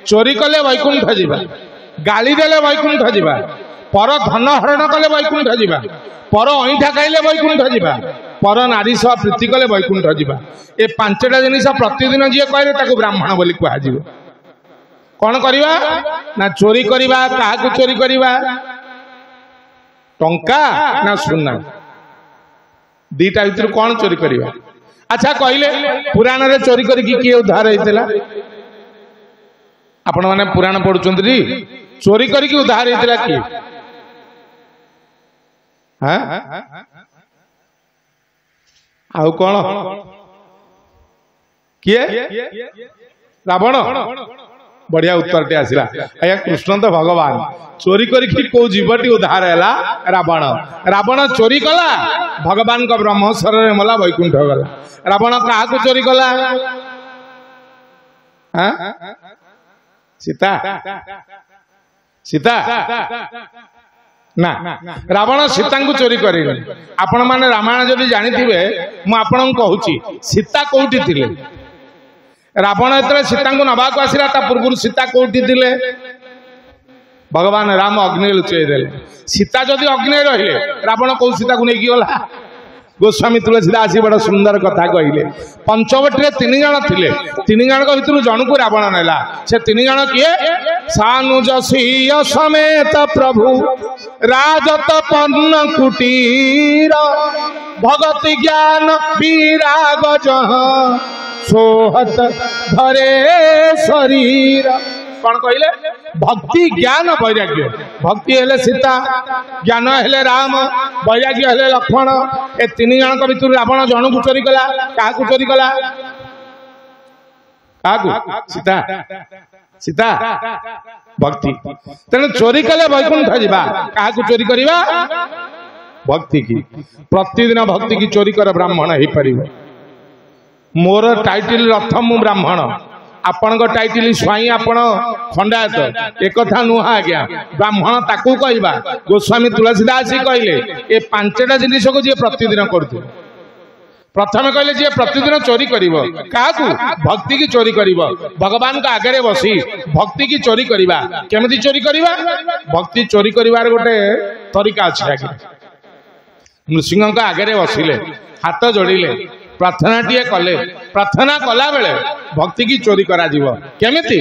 चोरी कले वैकुंठ जीवा गाली देले वैकुंठ जीवा पर धन हरण कले वैकुंठ जीवा पर अईठा खाइले वैकुंठ जीवा पर नारी सह प्रीति कले वैकुंठ जीवा ए पांचटा जिनिस प्रतिदिन जी कहले ताको ब्राह्मण बोली कह कौन करवा ना चोरी करवा क्या चोरी करवा टंका ना सुना दीटा भर कौन चोरी करवा अच्छा कहले पुराण रे चोरी करके किए उद्धार होता आपण मैंने पुराण पढ़ुंट चोरी करके उद्धार होता किए आउ कौन किए रावण बढ़िया उत्तर टे आसला आया कृष्ण तो भगवान चोरी करके को जीवटी उद्धार है रावण रावण चोरी कला भगवान का ब्रह्मस्वर मला वैकुंठ गला रावण क्या चोरी कला सीता सीता ना रावण सीता को चोरी करे आपण माने रामायण जदि जानी थे मुझे कहूँ सीता कौटी थिले रावण जो सीता को नवाक आसला पूर्व सीता कौटी थिले भगवान राम अग्नि लुचई देले सीता जदि अग्नि रहिले रावण कौ सीता को नहीं गला गोस्वामी तुलसीदास बड़ सुंदर कथा कहले पंचवटी तीन जन थिले तीन जन भर जन को रावण नेला से तीन जन किए सानुजसीय समेत प्रभु राजत पन्न कुटीर भगति ज्ञान विराग सोहत धरे शरीर कौन कहले भक्ति ज्ञान वैराग्य भक्ति हेले सीता ज्ञान हेले राम वैराग्य हेले लक्ष्मण ए तीन जन भर रावण जन को चोरी कला क्या चोरी कला क्या सीता सीता भक्ति तेणु चोरी कले वैकुंठ जीवा क्या चोरी करवा भक्ति की प्रतिदिन भक्ति की चोरी कर ब्राह्मण हो पार मोर टाइटिल रथ मु ब्राह्मण आपण टाइटिल स्वाई आपण खंडायत एक कथा नुह आज्ञा ब्राह्मण ताकू कहवा गोस्वामी तुलसीदास कहले ए पांचटा जिनिस को जी प्रतिदिन करतु प्रथम कहले जी प्रतिदिन चोरी करिवो काकू भक्ति की चोरी करिवो भगवान का आगे बसी भक्ति की चोरी करिवा केमिति चोरी करिवा भक्ति चोरी करिवार गोटे तरीका अछि आगे नृसिंह का आगे बसिले हाथ जोड़िले प्रार्थना टीए कले प्रार्थना कला बेले भक्ति की चोरी करा जीवो केमिति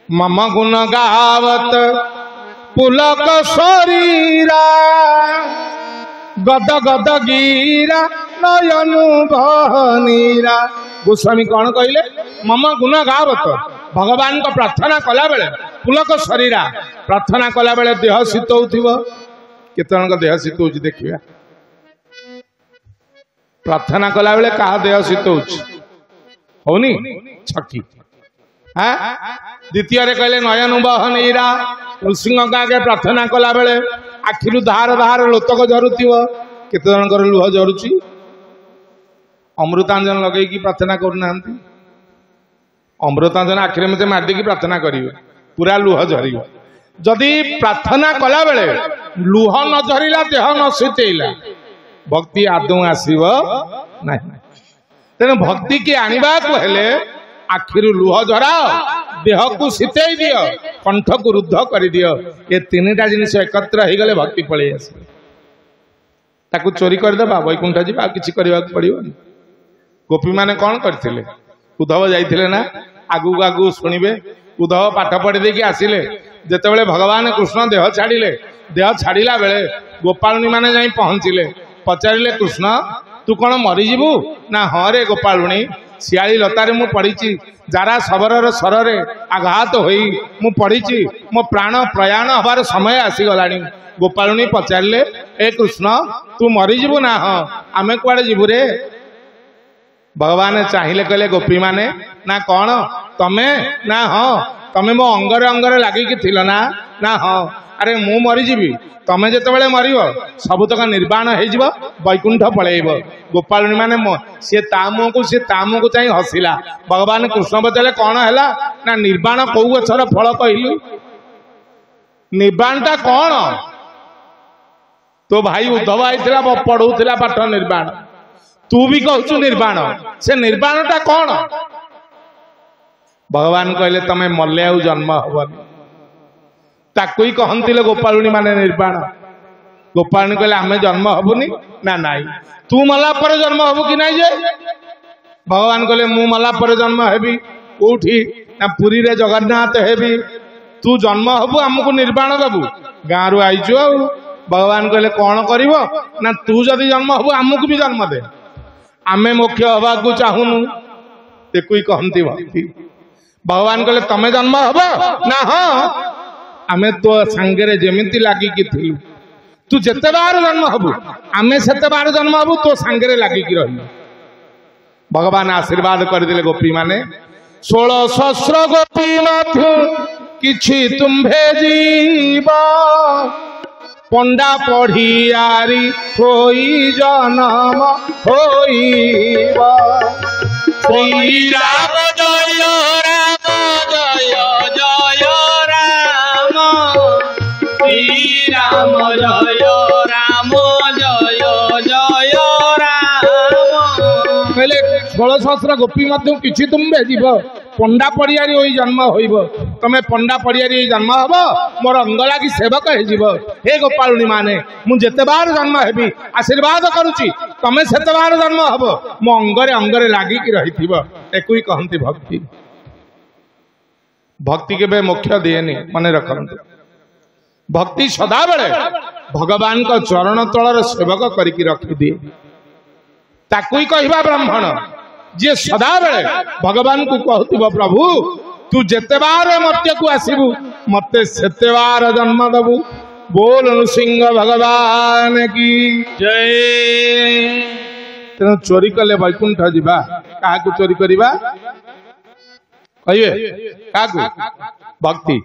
मम गुण गावत पुलक शरीरा गद गद गिरा नयनु बहनीरा गोस्वामी कौन कहले मम गुण गावत भगवान को प्रार्थना कला बेले पुलक शरीरा प्रार्थना कला बेले देह शीत होथिबो केते जन देह शीत होछि देखिया प्रार्थना कला बेले कहा देह शीत होनी छकी द्वितीय कहले नयन बहनीरा नृसिंह का आगे प्रार्थना कला बेले आखिरु धार धार लोतक झरुथिबो केते जनकर लुह झरुची अमृतांजन लगे प्रार्थना करना अमृतांजन आखिरे मते मार देकी प्रार्थना करिवे पूरा लुह झरी जदि प्रार्थना कला बेले लुह न झरिला देह न शीतैला भक्ति आदौ आसीबो नाही तेणु भक्ति की आनिबा को हेले आखिरु लुह झराओ देह को शीतई दियो कंठ को रुद्ध कर दियो ये तीनटा जिनिस एकत्र हो गले भक्ति पळै आसे ताकू चोरी कर देबा वैकुंठ जीवा किछि करबा पड़िबो गोपी माने कौन करथिले उद्धव जाइथिले ना आगु आगु सुनिबे उद्धव पाठ पढ़ी देकी आसिले जेतेबेले भगवान कृष्ण देह छाड़िला बेले गोपालुनी माने जाई पहुंचिले पचारिले कृष्ण तू कौन मरीजु ना हाँ रे गोपालुनी शियाली लतारे मु पड़ी जारा सबरर स्वरे आघात होई मु पड़ी मो प्राण प्रयाण हबार समय आसीगला गोपालुनी पचारे ए कृष्ण तू मरीजु ना हाँ आमे कुआडे जीवु रे भगवान चाहिए कहले गोपी माने ना कौन तमे ना हाँ तमे मो अंगरे अंगरे लगिकी थिल ना हाँ अरे मु मरीजी तमे जिते मर सबुतक निर्वाण हो वैकुंठ पलैब गोपालुनी माने सी मुह को चाहिए हसिला भगवान कृष्ण बचारे कौन है ना निर्वाण कौ गचर फल कहलु निर्वाणटा कौन तो भाई उद्धव आई पढ़ौला पाठ निर्वाण तू भी कहू निर्वाण से निर्वाणटा कौन भगवान कहले तमें मल्ले आउ जन्म हबनी ताकू ही कहती गोपालुणी माने निर्वाण गोपालुणी कहले आमे जन्म हबुनी ना नाई तू मला पर जन्म हबु कि नाई जे भगवान कहले मु मला पर जन्म हेबी कोठी ना पुरी रे जगन्नाथ हेबी तू जन्म हबु हमको निर्वाण दबु गाँ रु आईचु आ भगवान कहले कौन करिव ना तू जदि जन्म हबु हमको भी जन्म दे आमे मोक्ष हवा को चाहूनु देखुई कहती भक्ति भगवान कहले तमे जन्म हब ना हाँ आमे तो सांगरे जेमिति लागी कि थिलु तू जेते बार जन्म हबु आमे सेते बार जन्म हबु तो सांगरे लागी कि रही भगवान आशीर्वाद कर दिले गोपी माने 16 सहस्र गोपी मधु किछि तुम्भे जीवा पंडा पढ़ियारी होई जन्म होईबा श्री राम जय राम जय जय राम श्री राम जय राम जय जय राम पहले 16 सहस्र गोपी मध्य किछि तुम्बे जीव पंडा पड़ियारी होई जन्म होइब तमे पंडा पड़ियारी जन्म हब मोर अंग लागी सेवक हेजिब हे गोपालुणी माने मु जेते बार जन्म हेबी आशीर्वाद करूची तमे सेते बार जन्म हब मो अंगरे अंगरे लागी कि रहिथिब एकुई कहंती भक्ति भक्ति केबे मोक्ष दिएनी मने रखंतु भक्ति सदा बेले भगवान को चरण तलर सेवक करिकि रखि दिए ताकुई कहबा ब्राह्मण जे सदा बेले भगवान को कहतिबो प्रभु तू जेते बार मर्त्य को आसीबू मते सेते बार जन्म दबू बोल नृसिंह भगवान की जय तेणु चोरी कले वैकुंठ जीवा काहा को चोरी करिबा कहिए काहा को भक्ति